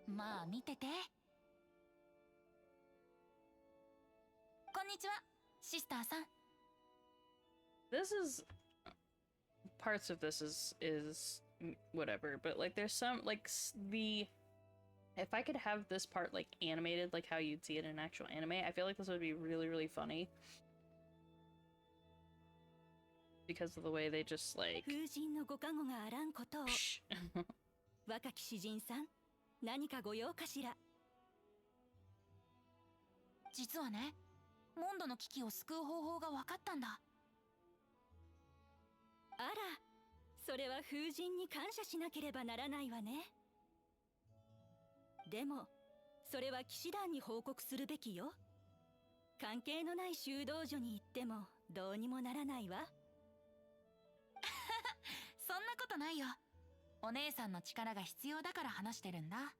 まあ見てて。こんにちは、シスターさん。This is parts of this is whatever, but like there's some like the if I could have this part like animated like how you'd see it in an actual anime, I feel like this would be really funny. Because of the way they just like 風神のご加護があらんことを。若き詩人さん、何かご用かしら。実はね、モンドの危機を救う方法が分かったんだ。あら、それは風神に感謝しなければならないわね。でも、それは騎士団に報告するべきよ。関係のない修道女に行ってもどうにもならないわ。そんなことないよ。お姉さんの力が必要だから話してるんだ。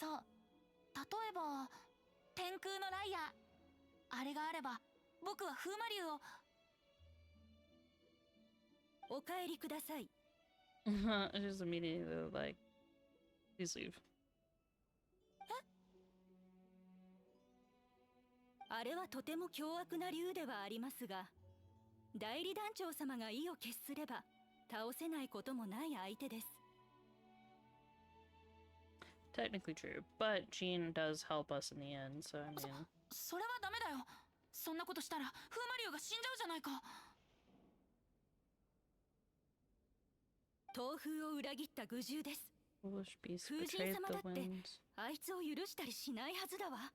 そう、例えば天空のライアー、あれがあれば僕は風魔竜を。お帰りください。just immediately like please leave. あれはとても凶悪な竜ではありますが、代理団長様が意を決すれば倒せないこともない相手です。Technically true, but Jean does help us in the end, so I mean. それはダメだよ。そんなことしたら風魔竜が死んじゃうじゃないか。東風を裏切った愚獣です。 Foolish beast 風神 betrayed 様だ the って wind. あいつを許したりしないはずだわ。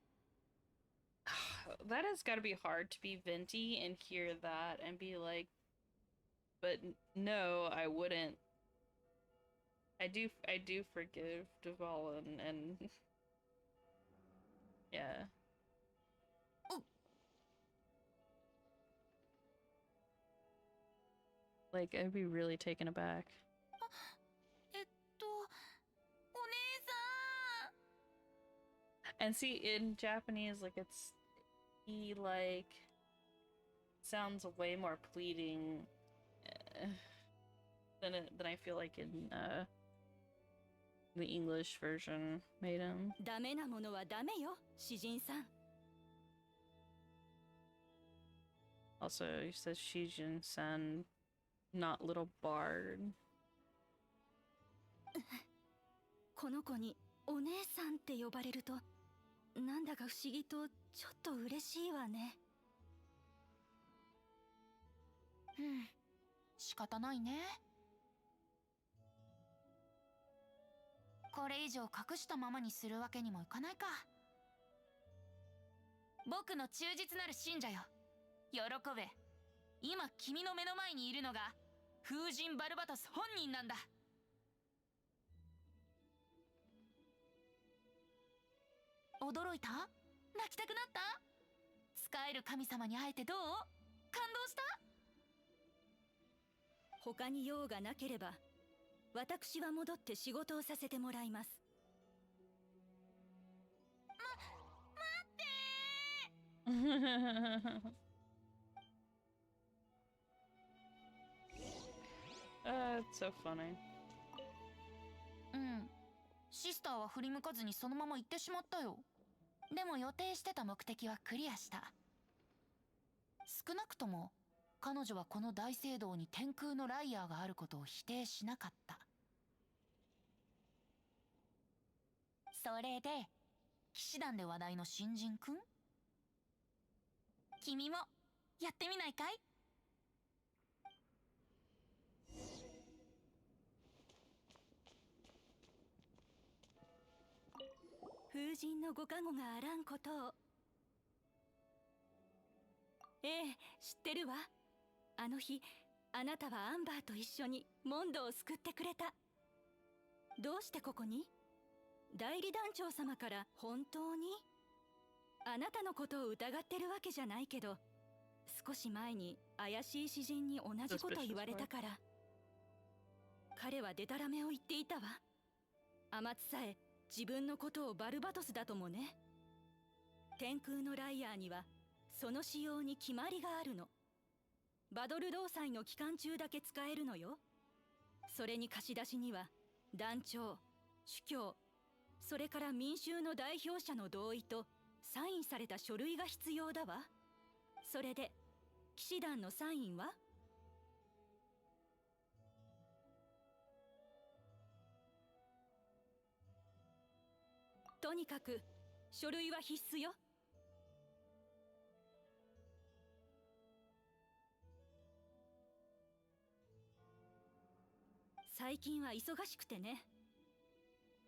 That has got to be hard to be venti and hear that and be like, but no, I wouldn't. I do forgive ◍𝕉 and yeah. Like, I'd be really taken aback. お姉さん。 And see, in Japanese, like, he, like, sounds way more pleading than I feel like in, the English version made him. ダメなものはダメよ、詩人さん。 Also, he says Shijin-san, not little bard. この子にお姉さんって呼ばれると、なんだか不思議とちょっと嬉しいわね。仕方ないね。これ以上隠したままにするわけにもいかないか。僕の忠実なる信者よ、喜べ。今君の目の前にいるのが風神バルバトス本人なんだ。驚いた？泣きたくなった？使える神様に会えてどう？感動した？他に用がなければ、私は戻って仕事をさせてもらいます。待って。It's so funny. シスターは振り向かずにそのまま行ってしまったよ。でも予定してた目的はクリアした。少なくとも彼女はこの大聖堂に天空のライアーがあることを否定しなかった。それで騎士団で話題の新人くん、君もやってみないかい？風神のご加護があらんことを。ええ、知ってるわ。あの日、あなたはアンバーと一緒にモンドを救ってくれた。どうしてここに？代理団長様から本当にあなたのことを疑ってるわけじゃないけど、少し前に怪しい詩人に同じこと言われたから。彼はデタラメを言っていたわ。天津さえ自分のことをバルバトスだともね。天空のライヤーにはその仕様に決まりがあるの。バドル同祭の期間中だけ使えるのよ。それに貸し出しには団長、主教、それから民衆の代表者の同意とサインされた書類が必要だわ。それで騎士団のサインは？とにかく書類は必須よ。最近は忙しくてね。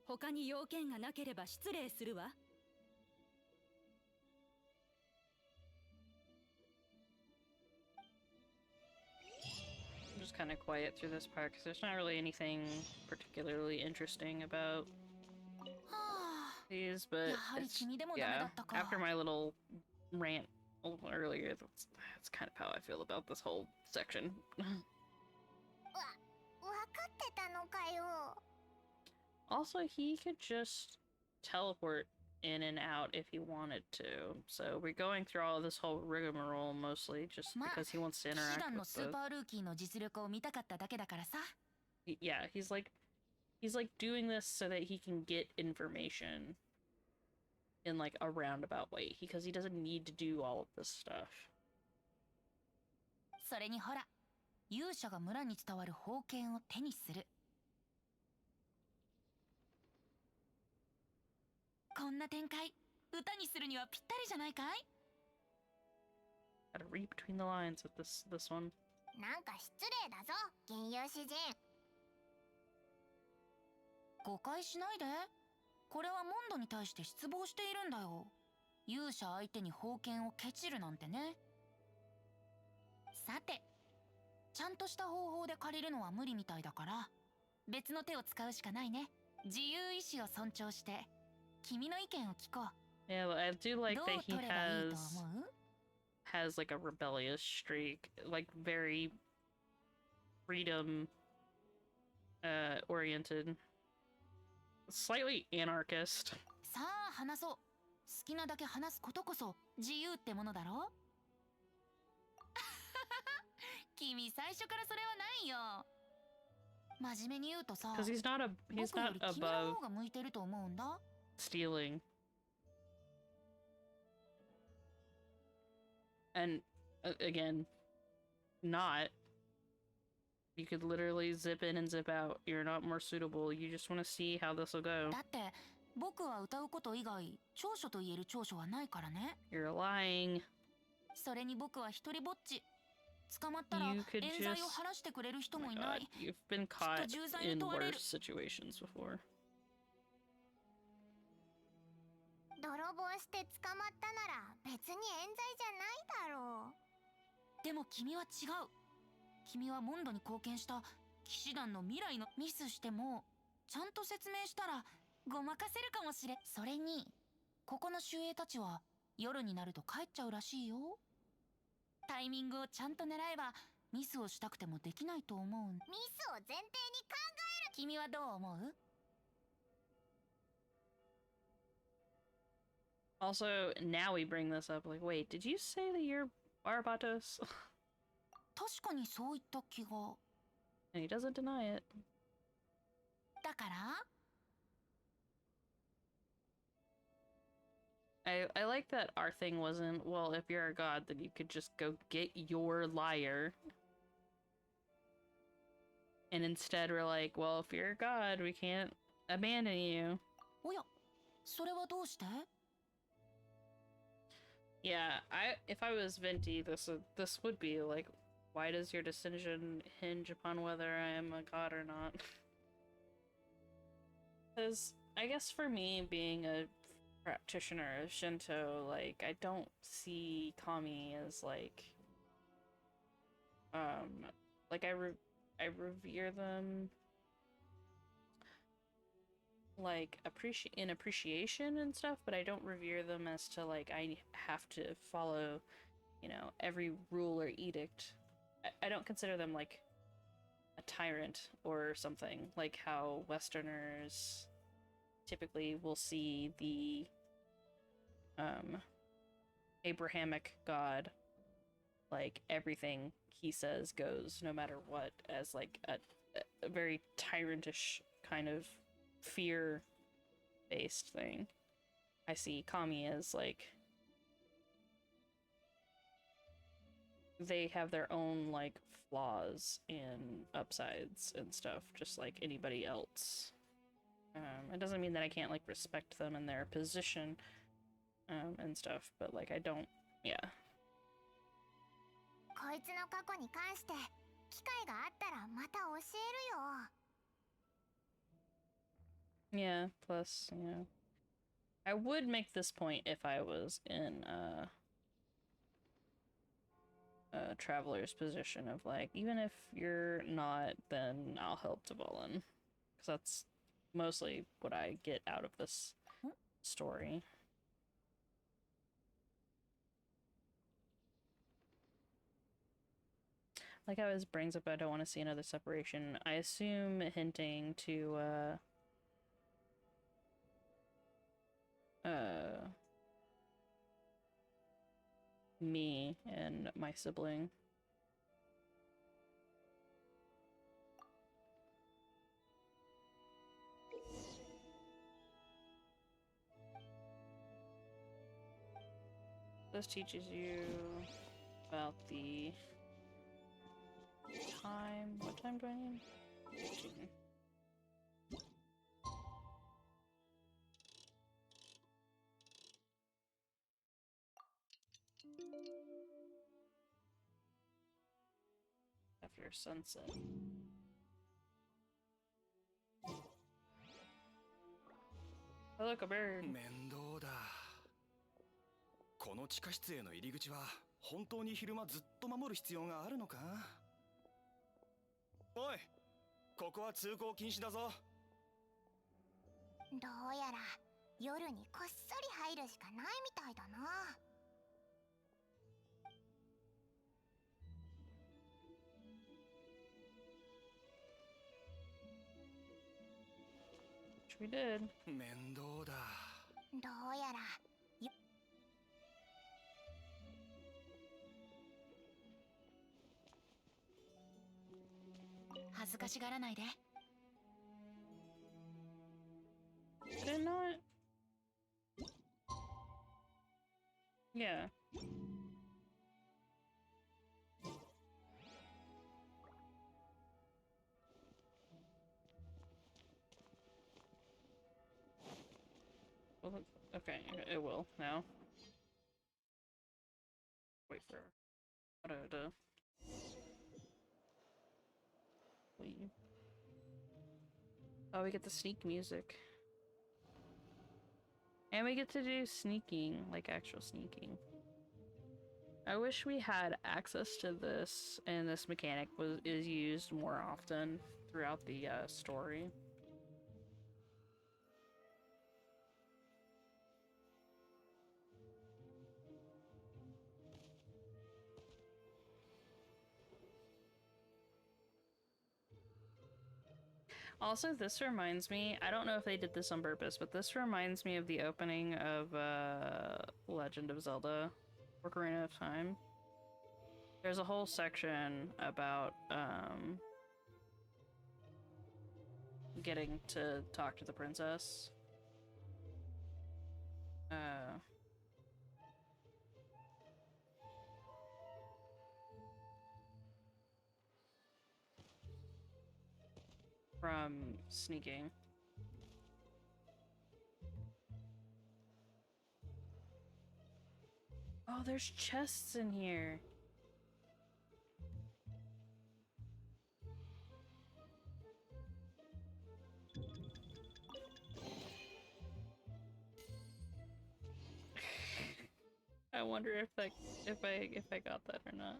他に要件がなければ失礼するわ。I'm just kind of quiet through this part because there's not really anything particularly interesting about these, but it's, yeah, after my little rant a little earlier, that's kind of how I feel about this whole section. Also, he could just teleport in and out if he wanted to, so we're going through all of this whole rigmarole mostly just because he wants to interact with the... Yeah, he's like doing this so that he can get information in like a roundabout way, because he doesn't need to do all of this stuff. それにほら、勇者が村に伝わる宝剣を手にする。こんな展開、歌にするにはぴったりじゃないかい？ Gotta read between the lines with this one. なんか失礼だぞ、銀融詩人。誤解しないで。これはモンドに対して失望しているんだよ。勇者相手に宝剣をケチるなんてね。さて、ちゃんとした方法で借りるのは無理みたいだから、別の手を使うしかないね。自由意志を尊重して、君の意見を聞こう。Yeah, I do like that he has like a rebellious streak, like very freedom oriented, slightly anarchist. さあ話そう。好きなだけ話すことこそ自由ってものだろ。君最初からそれはないよ。真面目に言うとさ、 Because he's not 僕より君の above 方が向いてると思うんだ。 stealing. And again, not. You could literally zip in and zip out. You're not more suitable. You just want to see how this will go. だって僕は歌うこと以外長所と言える長所はないからね。 You're lying. それに僕は一人ぼっち。捕まったら冤罪を晴らしてくれる人もいない。 You've been caught in worse situations before. 泥棒して捕まったなら別に冤罪じゃないだろう。でも君は違う。君はモンドに貢献した騎士団の未来のミスしてもちゃんと説明したらごまかせるかもしれ。それにここの守衛たちは夜になると帰っちゃうらしいよ。タイミングをちゃんと狙えばミスをしたくてもできないと思う。ミスを前提に考える。君はどう思う？ Also, now we bring this up, like, wait, did you say that you're Barbatos? 確かにそういった気が。 And he doesn't deny it. だから I like that our thing wasn't, well, if you're a god, then you could just go get your lyre. And instead we're like, well, if you're a god, we can't abandon you. おや、それはどうして？ Yeah, if I was Venti, this would be like, why does your decision hinge upon whether I am a god or not? Because I guess for me, being a practitioner of Shinto, like, I don't see kami as like I revere them like appreciation and stuff, but I don't revere them as to like I have to follow, you know, every rule or edict. I don't consider them like a tyrant or something, like how Westerners typically will see the Abrahamic God, like everything he says goes no matter what, as like a very tyrantish kind of fear-based thing. I see Kami as like they have their own like flaws and upsides and stuff, just like anybody else. It doesn't mean that I can't like respect them and their position and stuff, but like I don't, yeah. こいつの過去に関して機会があったらまた教えるよ。 Yeah, plus, you know, I would make this point if I was in a traveler's position of like, even if you're not, then I'll help ●𝕗𝕗, because that's mostly what I get out of this story. Like how his brings up, I don't want to see another separation. I assume hinting to me and my sibling. This teaches you about the time. What time do I need? 15. After sunset. Oh, look, a bird. 面倒だ。この地下室への入り口は本当に昼間ずっと守る必要があるのか？おい、ここは通行禁止だぞ。どうやら夜にこっそり入るしかないみたいだな。Which we did. 面倒だ。どうやら恥ずかしがらないで。 Did it not? Yeah. Well, okay, it will now. Wait for it to leave. Oh, we get the sneak music. And we get to do sneaking, like actual sneaking. I wish we had access to this and this mechanic is used more often throughout the story. Also, this reminds me, I don't know if they did this on purpose, but this reminds me of the opening of Legend of Zelda: Ocarina of Time. There's a whole section about getting to talk to the princess. From sneaking. Oh, there's chests in here. I wonder if I got that or not.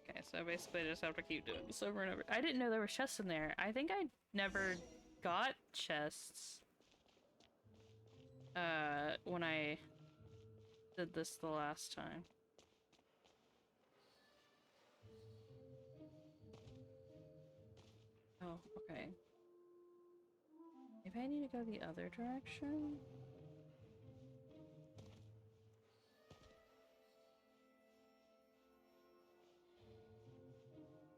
Okay, so basically I just have to keep doing this over and over. I didn't know there were chests in there. I think I never got chests when I did this the last time. Oh, okay. Maybe I need to go the other direction?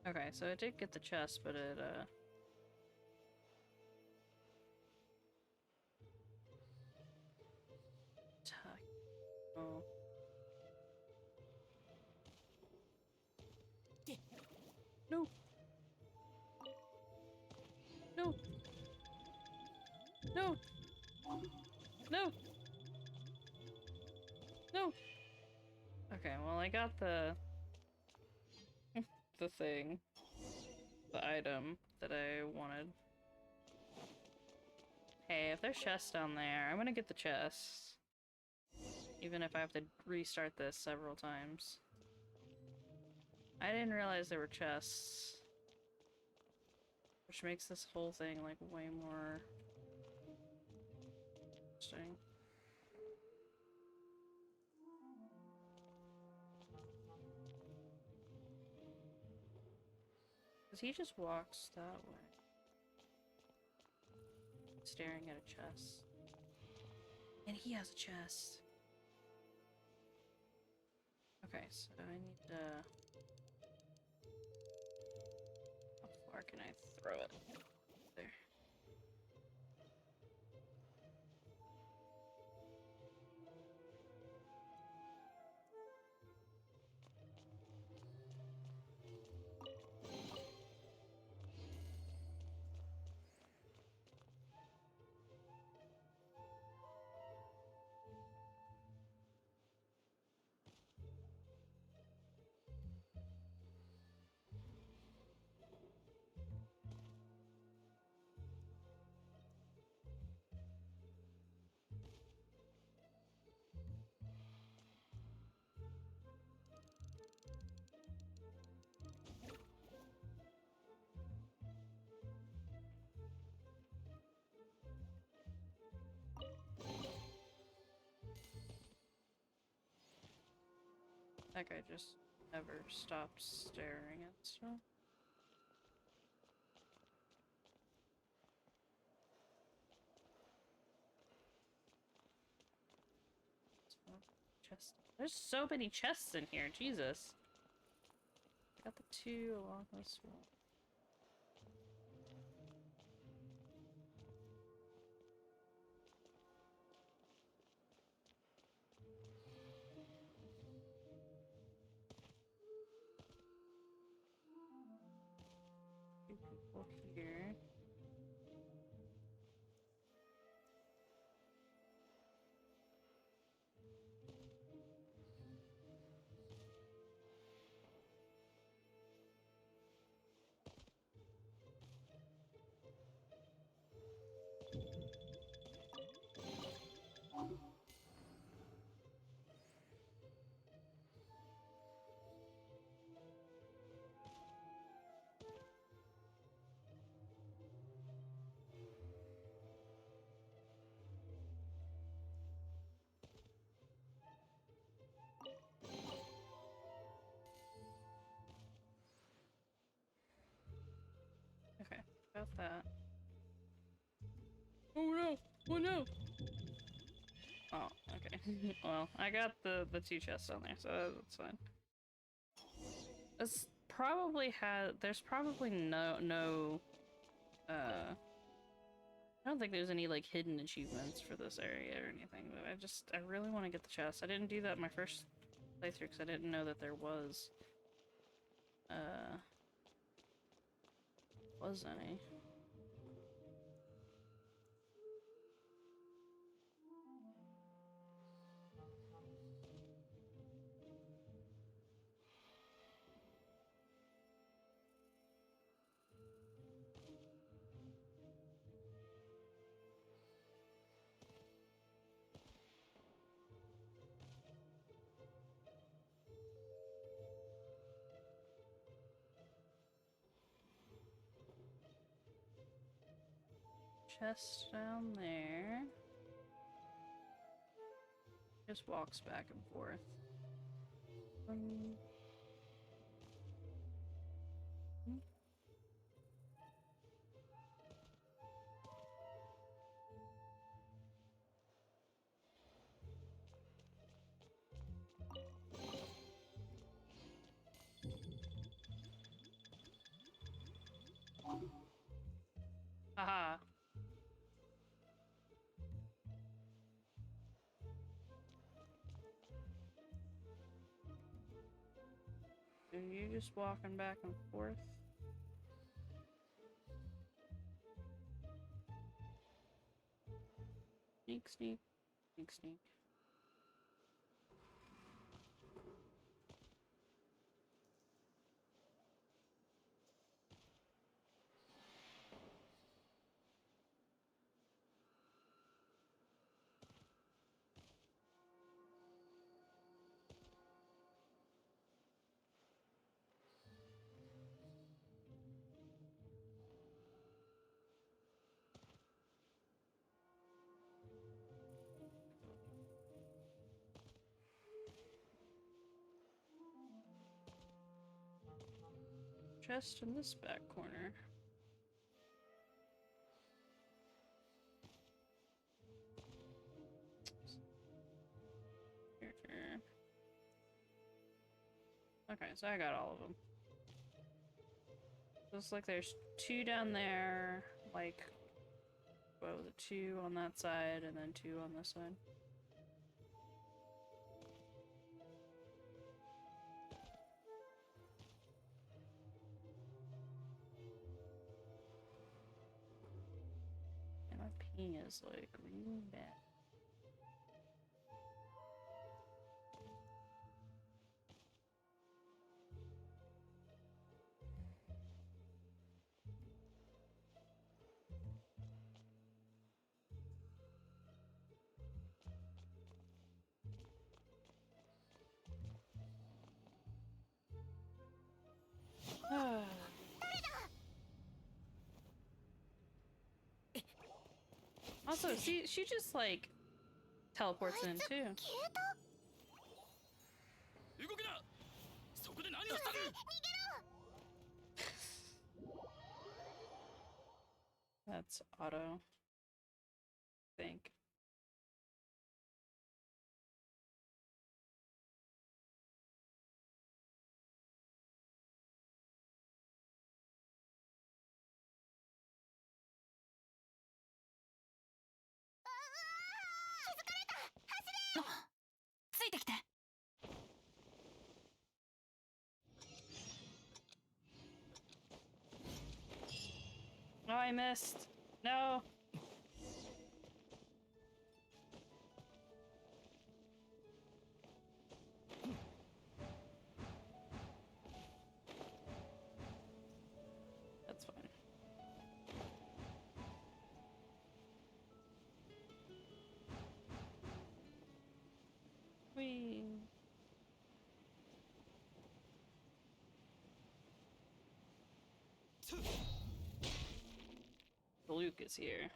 Okay, so I did get the chest, but it, oh. No! No! No! No! No! Okay, well I got the the thing. The item that I wanted. Hey, if there's chests down there, I'm gonna get the chests. Even if I have to restart this several times. I didn't realize there were chests. Which makes this whole thing, like, way more interesting. Because he just walks that way. Staring at a chest. And he has a chest. Okay, so I need to... How far can I throw it? There. That guy just never stops staring at stuff. Chest. There's so many chests in here, Jesus. I got the two along this wall. Two people here. Okay, got that. Oh no! Oh no! Oh, okay. Well, I got the two chests on there, so that's fine. This probably there's probably no, I don't think there's any, like, hidden achievements for this area or anything, but I really want to get the chest. I didn't do that in my first playthrough because I didn't know that there was any. chest down there. Just walks back and forth. Haha. Are you just walking back and forth? Sneak, sneak, sneak, sneak. Chest in this back corner. Here. Okay, so I got all of them. Looks like there's 2 down there, like, well, the 2 on that side, and then 2 on this side. And my ping is like really bad. Also, see, she just like teleports in too. 動くな。そこで何をしてる。 That's auto. I think. Oh, I missed. No. That's fine. Whee. Luke is here.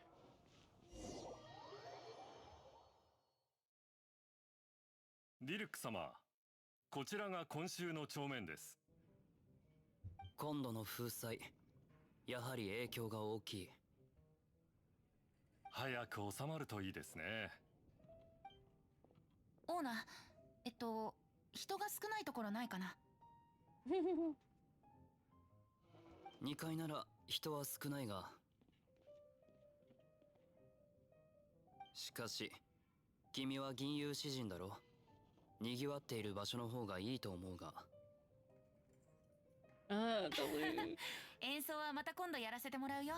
☎様、こちらが今週の帳面です。今度の封鎖、やはり影響が大きい。早く収まるといいですね。オーナー、人が少ないところないかな。2階なら人は少ないが、しかし君は銀融詩人だろ。賑わっている場所の方がいいと思うが。演奏はまた今度やらせてもらうよ。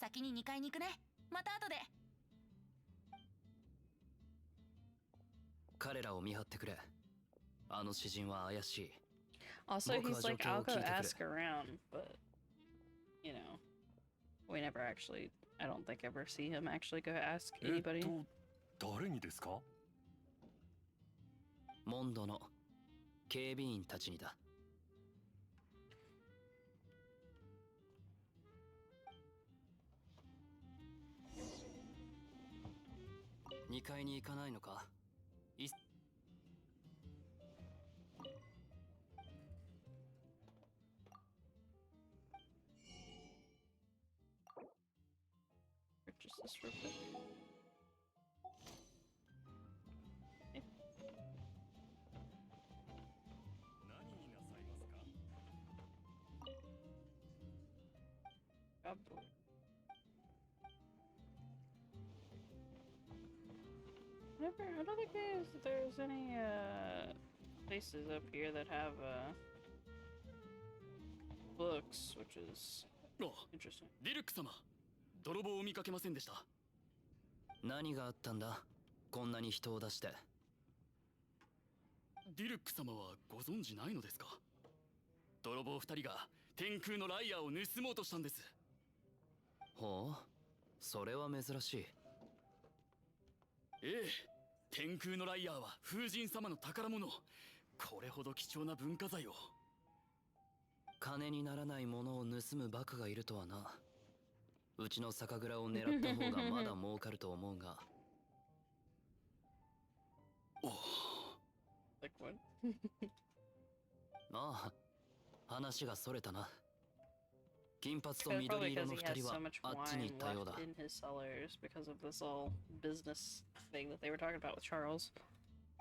先に2階に行くね。また後で。彼らを見張ってくれ。あの詩人は怪しい。Also, he's like, I'll go ask around, but, you know, we never actually, I don't think ever see him actually go ask anybody. 誰にですか？モンドの警備員たちにだ。2階に行かないのか？い Purchase this real quick. Okay. 何になさいますか？ Job board. I don't think there's any places up here that have books, which is あ、 interesting. ディルック様、泥棒を見かけませんでした。何があったんだ？こんなに人を出して。ディルック様はご存知ないのですか？泥棒2人が天空のライアーを盗もうとしたんです。ほう、それは珍しい。ええ、天空のライアーは風神様の宝物。これほど貴重な文化財を。金にならないものを盗むバカがいるとはな。うちの酒蔵を狙った方がまだ儲かると思うが。お Like what? ああ、話がそれたな。金髪と Probably 緑色 because の he 二 has 人 so は much あっちに wine 行ったようだ。 left in his cellars because of this all business thing that they were talking about with Charles.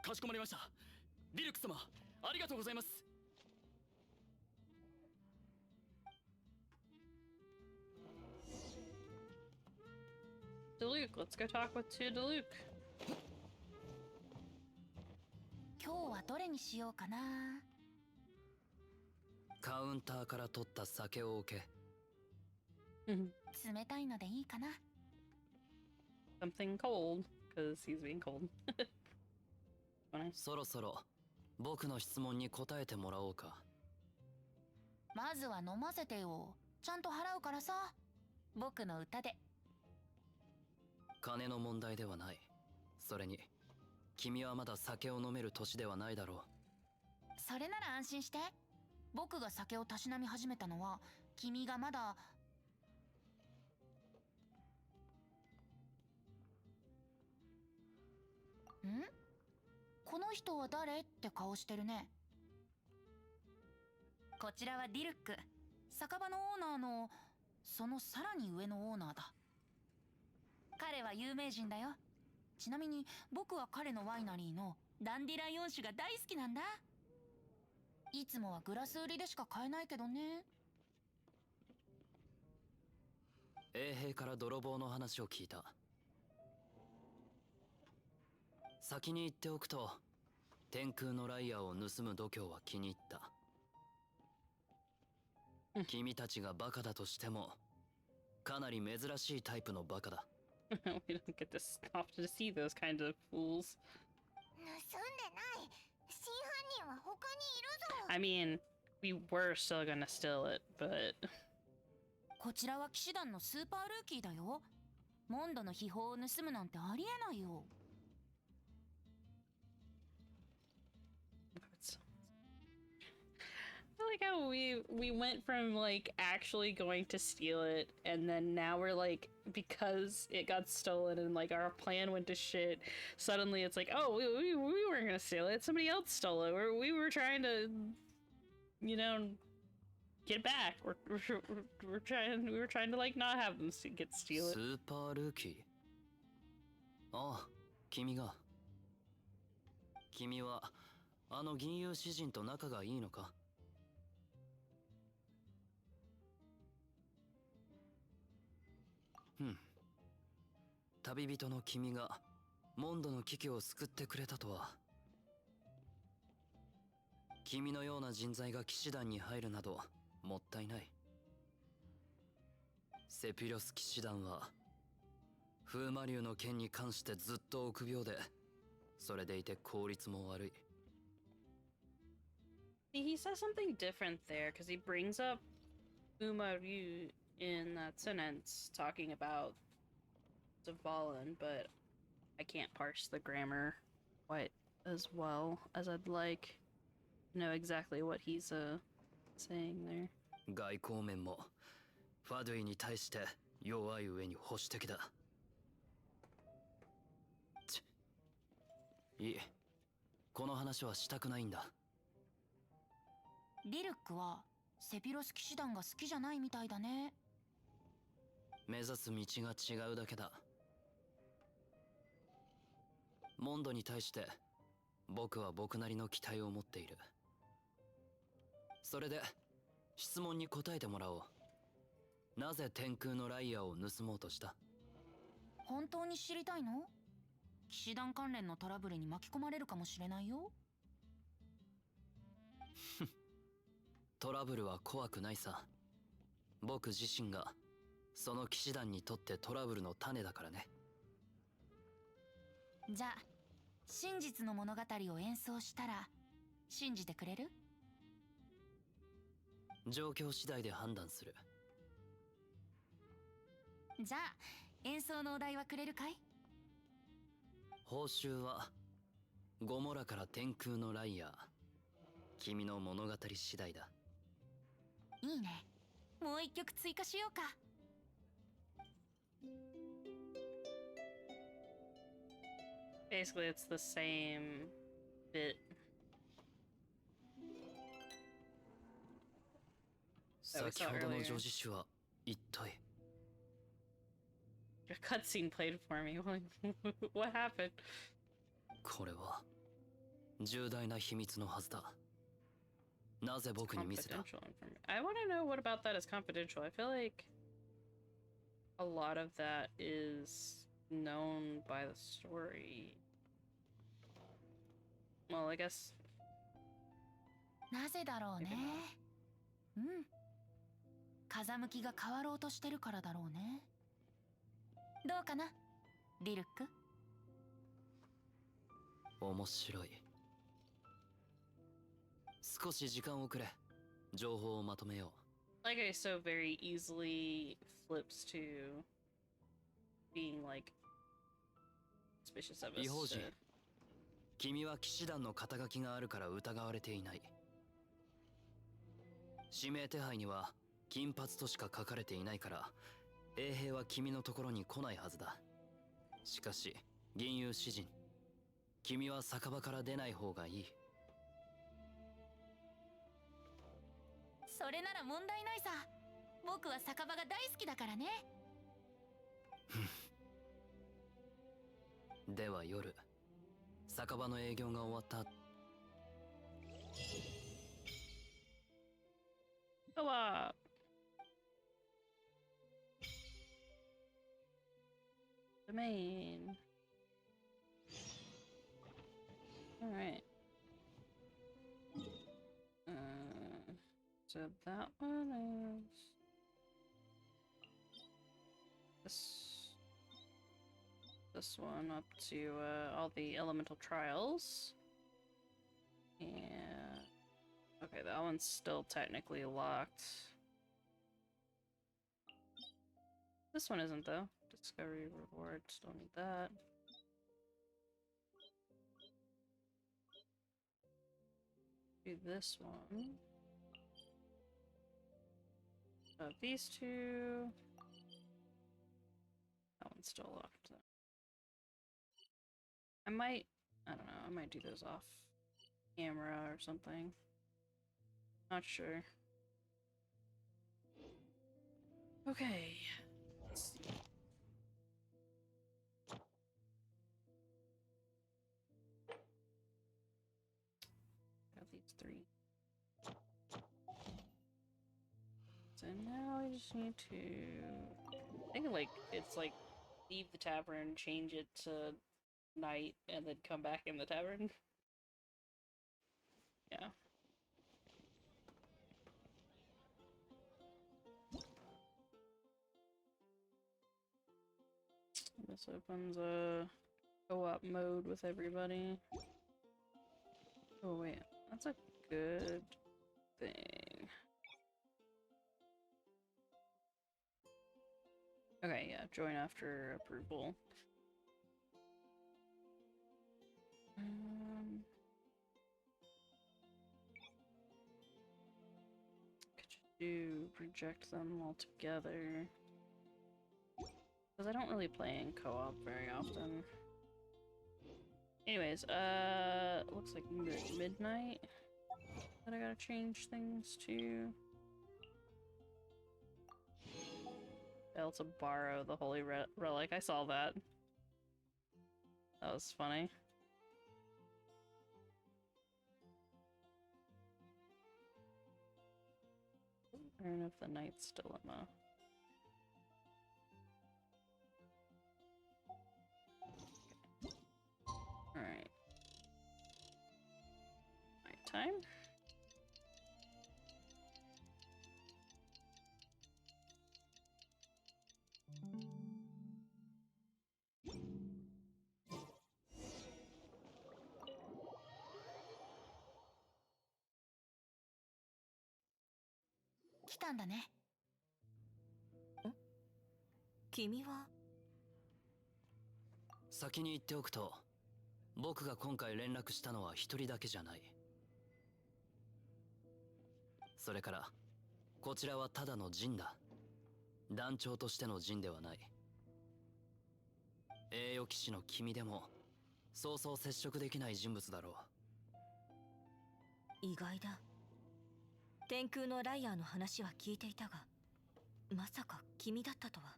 かしこまりました。ディルック様、ありがとうございます。Diluc, let's go talk with Diluc. 今日はどれにしようかな。カウンターから取った酒を置け。冷たいのでいいかな。Something cold, because he's being cold. そろそろ僕の質問に答えてもらおうか。まずは飲ませてよ。ちゃんと払うからさ。僕の歌で。金の問題ではない。それに君はまだ酒を飲める年ではないだろう。それなら安心して。僕が酒をたしなみ始めたのは君がまだ。ん？この人は誰って顔してるね。こちらはディルック、酒場のオーナーのそのさらに上のオーナーだ。彼は有名人だよ。ちなみに僕は彼のワイナリーのダンディライオン酒が大好きなんだ。いつもはグラス売りでしか買えないけどね。衛兵から泥棒の話を聞いた。先に言っておくと、天空のライアーを盗む度胸は気に入った。君たちがバカだとしても、かなり珍しいタイプのバカだ。We don't get this often to see those kinds of fools. 盗んでない。真犯人は他にいるぞ。 I mean, we were still gonna steal it, but こちらは騎士団のスーパールーキーだよ。モンドの秘宝を盗むなんてありえないよ。I like how we went from like actually going to steal it, and then now we're like, because it got stolen and like our plan went to shit, suddenly it's like, oh, we weren't gonna steal it, somebody else stole it. We were trying to, you know, get it back. We were trying to like not have them steal ス it. ーパールーキー。ああ、君が。君はあの銀融詩人と仲がいいのか？旅人の君がモンドの危機を救ってくれたとは。君のような人材が騎士団に入るなどもったいない。セピロス騎士団は風魔竜の件に関してずっと臆病で、それでいて効率も悪い。He says something different there because he brings up ℃ in that sentence talking about Zavalin, but I can't parse the grammar quite as well as I'd like to know exactly what he's saying there. 外交面もファドゥイに対して弱い上に保守的だ。いい。この話はしたくないんだ。リルックはセピロス騎士団が好きじゃないみたいだね。目指す道が違うだけだ。モンドに対して僕は僕なりの期待を持っている。それで質問に答えてもらおう。なぜ天空のライアーを盗もうとした？本当に知りたいの？騎士団関連のトラブルに巻き込まれるかもしれないよ。トラブルは怖くないさ。僕自身がその騎士団にとってトラブルの種だからね。じゃあ真実の物語を演奏したら信じてくれる？状況次第で判断する。じゃあ演奏のお題はくれるかい？報酬は곶○から天空のライアー。君の物語次第だ。いいね。もう一曲追加しようか。Basically, it's the same bit. 先ほどの女児種は一体。A cutscene played for me. What happened? これは重大な秘密のはずだ。なぜ僕に見せた？ Confidential information. I want to know what about that is confidential. I feel like a lot of that is known by the story. Well, I guess. なぜだろうね。うん。風向きが変わろうとしてるからだろうね。どうかな、リルック？面白い。少し時間をくれ。情報をまとめよう。Like I so very easily flips to being like suspicious of us. 異邦人、君は騎士団の肩書きがあるから疑われていない。指名手配には金髪としか書かれていないから衛兵は君のところに来ないはずだ。しかし銀融詩人、君は酒場から出ない方がいい。それなら問題ないさ。僕は酒場が大好きだからね。では夜、酒場の営業が終わった。Ała. The main. Alright. So that one is this one up to all the elemental trials. And okay, that one's still technically locked. This one isn't though. Discovery reward, still need that. Do this one. These two. That one's still locked though. I don't know, I might do those off camera or something. Not sure. Okay. Let's see. Got these three. So now I just need to... I think like it's like leave the tavern, change it to night, and then come back in the tavern. Yeah. This opens a co-op mode with everybody. Oh wait, that's a good thing. Okay, yeah, join after approval. Could you reject them altogether? Because I don't really play in co-op very often. Anyways, looks like midnight that I gotta change things to. Fail to borrow the holy relic. I saw that. That was funny. Urn of the Knight's Dilemma. Alright. Nighttime.来たんだね。君は先に言っておくと、僕が今回連絡したのは一人だけじゃない。それからこちらはただの陣だ。団長としての陣ではない。栄誉騎士の君でもそうそう接触できない人物だろう。意外だ。天空のライアーの話は聞いていたが、まさか君だったとは。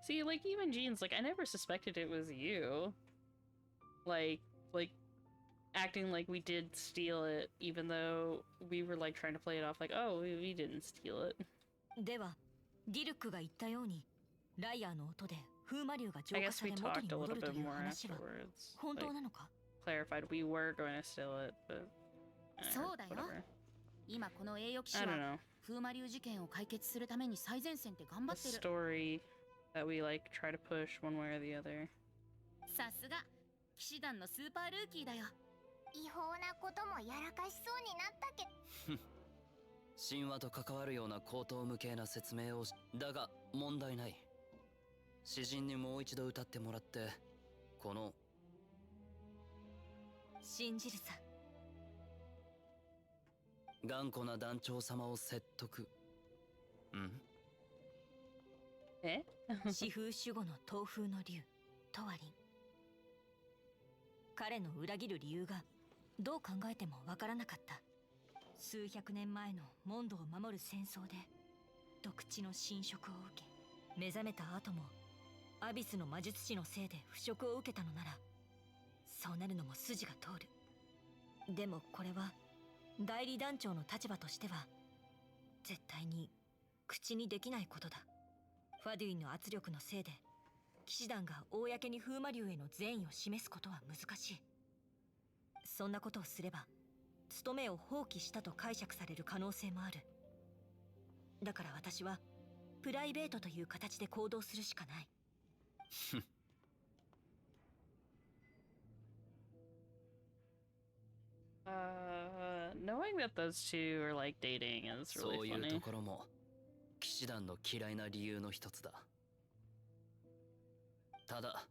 See, like, even Jean's like, I never suspected it was you. Like, acting like we did steal it, even though we were, like, trying to play it off like, oh, we didn't steal it. では、ディルクが言ったように、ライアーの音で風魔竜が浄 I 化 guess さ we れ元 talked に a 戻 little ると bit いう more 話は afterwards. 本 Like, 当なのか？ clarified we were going to steal it, but... そうだよ。 whatever. 今この栄誉騎士 I は don't know. 風魔竜事件を解決するために最前線で頑張 The ってる。 story that we, like, try to push one way or the other. さすが騎士団のスーパールーキーだよ。違法なこともやらかしそうになったけど。神話と関わるような口頭無形な説明をだが問題ない。詩人にもう一度歌ってもらってこの信じるさ。頑固な団長様を説得。Eh? 四風守護の東風の竜トワリン。彼の裏切る理由がどう考えてもわからなかった。数百年前のモンドを守る戦争で毒地の侵食を受け、目覚めた後もアビスの魔術師のせいで腐食を受けたのなら、そうなるのも筋が通る。でもこれは代理団長の立場としては絶対に口にできないことだ。ファデュインの圧力のせいで騎士団が公に風魔竜への善意を示すことは難しい。そんなことをすれば務めを放棄したと解釈される可能性もある。だから私はプライベートという形で行動するしかない。Knowing that those two are like dating is そう really いうと funny. ころも騎士団の嫌いな理由の一つだ。ただ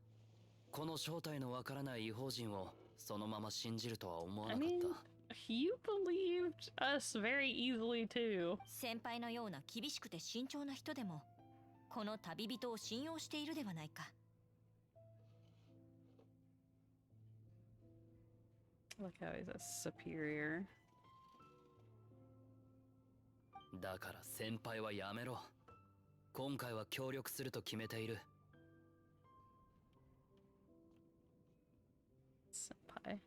この正体のわからない異邦人をそのまま信じるとは思わな I かっ mean, た。 you believed us very easily too. 先輩のような厳しくて慎重な人でもこの旅人を信用しているではないか。Look how he's a superior. だから先輩はやめろ。今回は協力すると決めている。Senpai.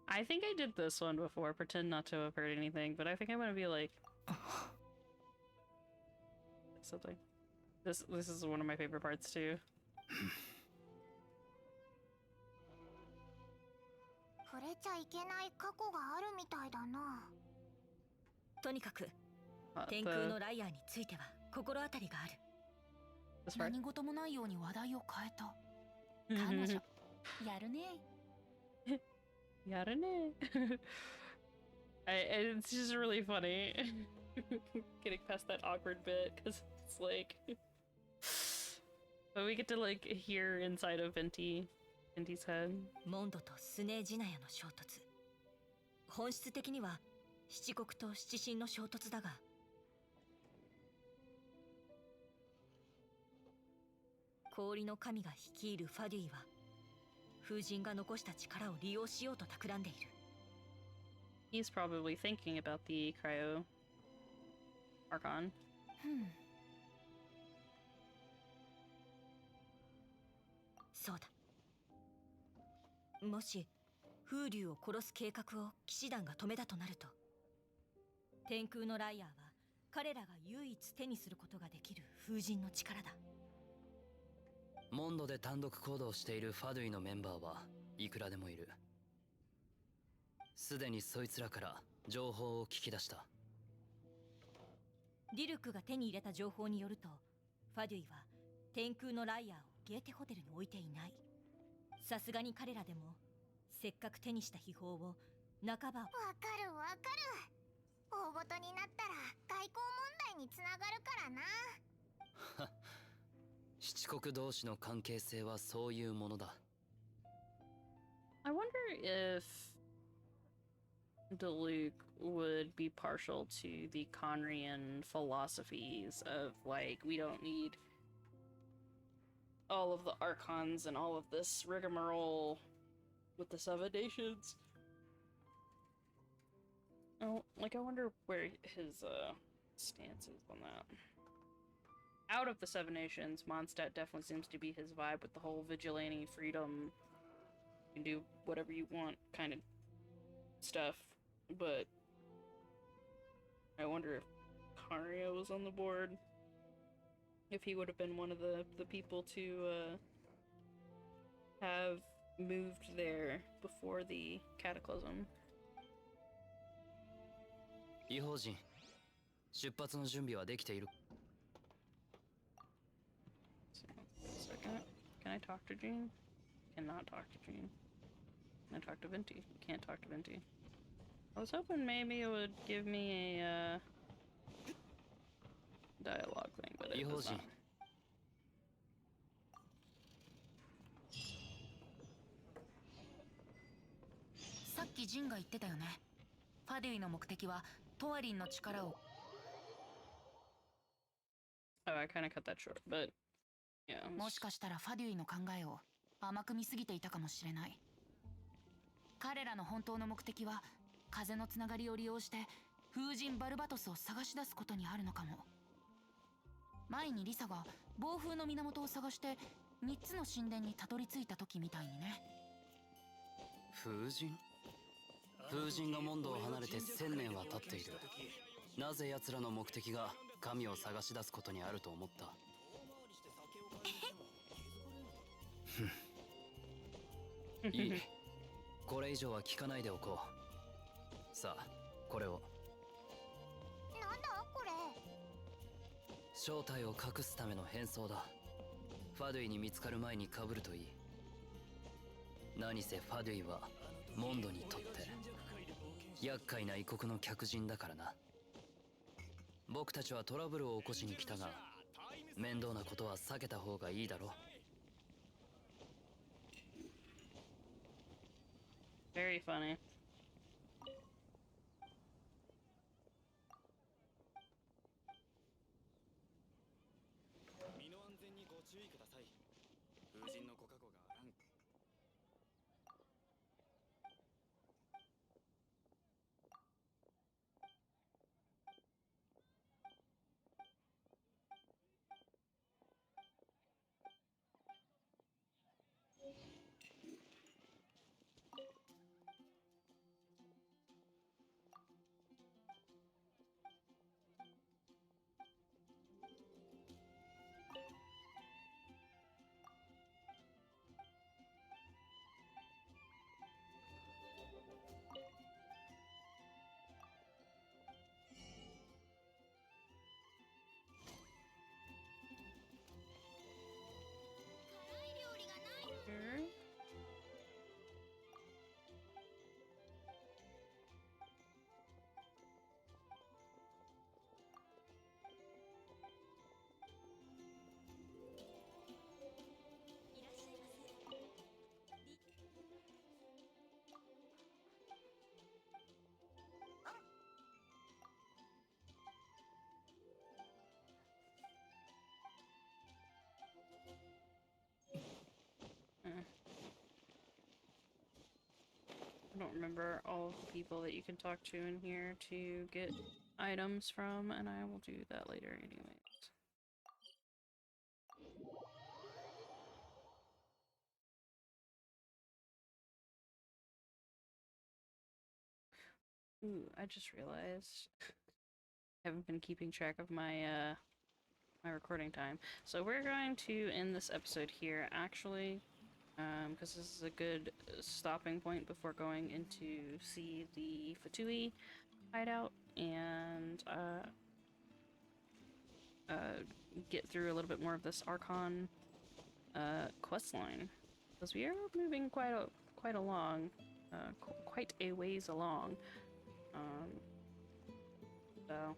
I think I did this one before. Pretend not to have heard anything, but I think I'm gonna be like something. This is one of my favorite parts too. 触れちゃいけない過去があるみたいだな。とにかく Uh, 天空の the ライアーについては心当たりがある。 this part. 何事もないように話題を変えた。彼女やるね。 Yarane. It's just really funny getting past that awkward bit because it's like, but we get to like hear inside of Venti's head. モンドとスネージナヤの衝突。本質的には七国と七神の衝突だが、氷の神が率いるファデュイは風神が残した力を利用しようと企んでいる。 He's probably thinking about the cryo archon. そうだ。もし風流を殺す計画を騎士団が止めたとなると、天空のライアーは彼らが唯一手にすることができる風神の力だ。モンドで単独行動しているファドゥイのメンバーはいくらでもいる。すでにそいつらから情報を聞き出した。ディルクが手に入れた情報によると、ファデュイは天空のライアーをゲーテホテルに置いていない。さすがに彼らでもせっかく手にした秘宝を半ば。わかるわかる。大ごとになったら外交問題につながるからな。七国同士の関係性はそういうものだ。I wonder if Diluc would be partial to the Conrian philosophies of, like, we don't need all of the archons and all of this rigmarole with the Seven Nations. Oh, like, I wonder where his stance is on that. Out of the Seven Nations, Mondstadt definitely seems to be his vibe with the whole vigilante freedom, you can do whatever you want kind of stuff. But I wonder if Karia was on the board, if he would have been one of the people to have moved there before the cataclysm. 異邦人、出発の準備はできている。Second, can I talk to Jean? Cannot talk to Jean. Can I talk to Venti? Can't talk to Venti. I was hoping maybe it would give me a dialogue thing, but it does not. さっきジンが言ってたよね。ファデュイの目的はトワリンの力を。 Oh, I kind of cut that short, but yeah. もしかしたらファデュイの考えを甘く見すぎていたかもしれない。彼らの本当の目的は風のつながりを利用して風神バルバトスを探し出すことにあるのかも。前にリサが暴風の源を探して3つの神殿にたどり着いた時みたいにね。風神？風神がモンドを離れて1000年は経っている。なぜ奴らの目的が神を探し出すことにあると思った？いい。これ以上は聞かないでおこう。さあ、これを。なんだこれ。正体を隠すための変装だ。ファドゥイに見つかる前に被るといい。何せファドゥイはモンドにとって厄介な異国の客人だからな。僕たちはトラブルを起こしに来たが、面倒なことは避けた方がいいだろう。Very funny. 身の安全にご注意ください。風神のご加護があらん。I don't remember all of the people that you can talk to in here to get items from, and I will do that later anyways. Ooh, I just realized I haven't been keeping track of my my recording time. So we're going to end this episode here, actually, because this is a good stopping point before going into see the ℏ𝕬𝕤 hideout and get through a little bit more of this Archon quest line, because we are moving quite along, quite a ways along. So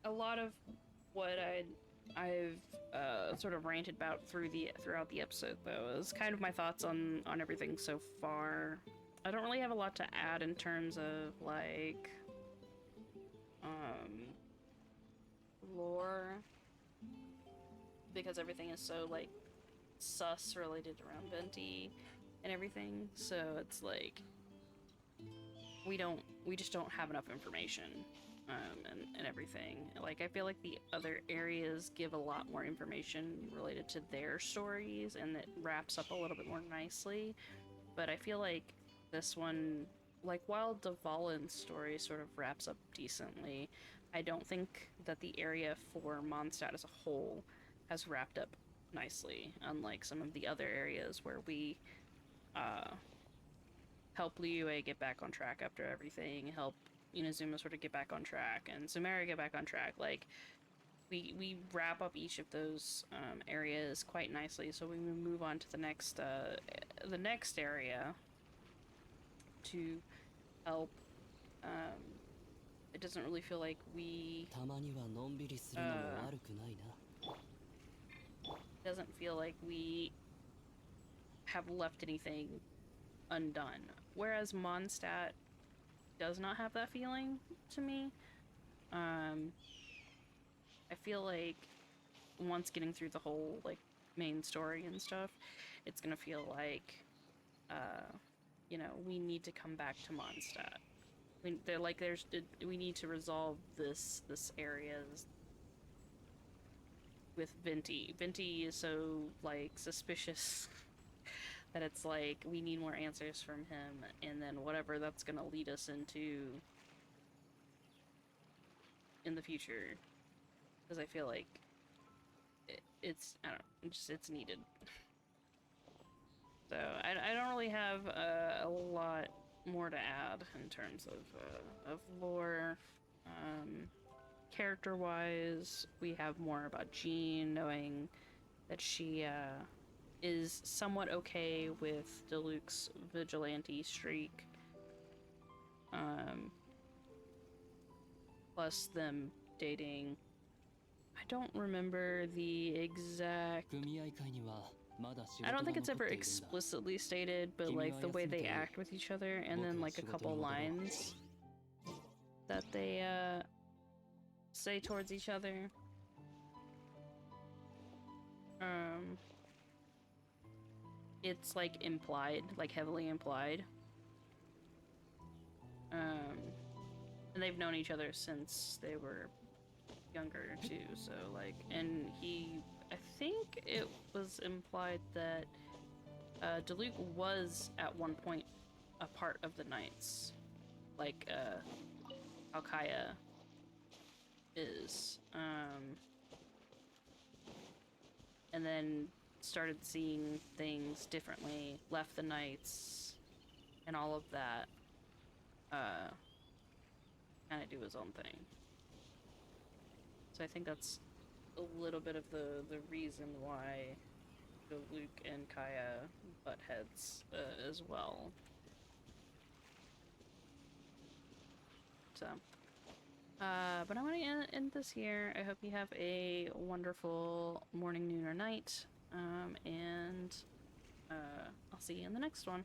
a lot of what I've sort of ranted about throughout the episode, though, is kind of my thoughts on everything so far. I don't really have a lot to add in terms of like lore, because everything is so like sus related around Venti and everything. So it's like we just don't have enough information. And everything. Like, I feel like the other areas give a lot more information related to their stories, and it wraps up a little bit more nicely. But I feel like this one, like, while Dvalin's story sort of wraps up decently, I don't think that the area for Mondstadt as a whole has wrapped up nicely, unlike some of the other areas where we help Liyue get back on track after everything, help Inazuma sort of get back on track, and Sumeru get back on track. Like, we wrap up each of those areas quite nicely, so we move on to the next area to help. It doesn't really feel like we doesn't feel like we have left anything undone, whereas Mondstadt does not have that feeling to me. I feel like once getting through the whole like main story and stuff, it's gonna feel like you know, we need to come back to Mondstadt. We need to resolve this area with Venti. Venti is so like suspicious that it's like we need more answers from him, and then whatever that's gonna lead us into in the future, because I feel like it's I don't know, it's needed. So I don't really have a lot more to add in terms of lore. Character-wise, we have more about Jean, knowing that she is somewhat okay with Diluc's vigilante streak. Plus them dating. I don't remember the exact... I don't think it's ever explicitly stated, but like the way they act with each other, and then like a couple lines that they say towards each other. It's like implied, like heavily implied. And they've known each other since they were younger too, so like, and I think it was implied that Diluc was at one point a part of the Knights, like ḥ is, and then started seeing things differently, left the Knights, and all of that, kind of do his own thing. So I think that's a little bit of the reason why Diluc and ḥ butt heads as well. So, but I'm gonna end this here. I hope you have a wonderful morning, noon, or night, and I'll see you in the next one.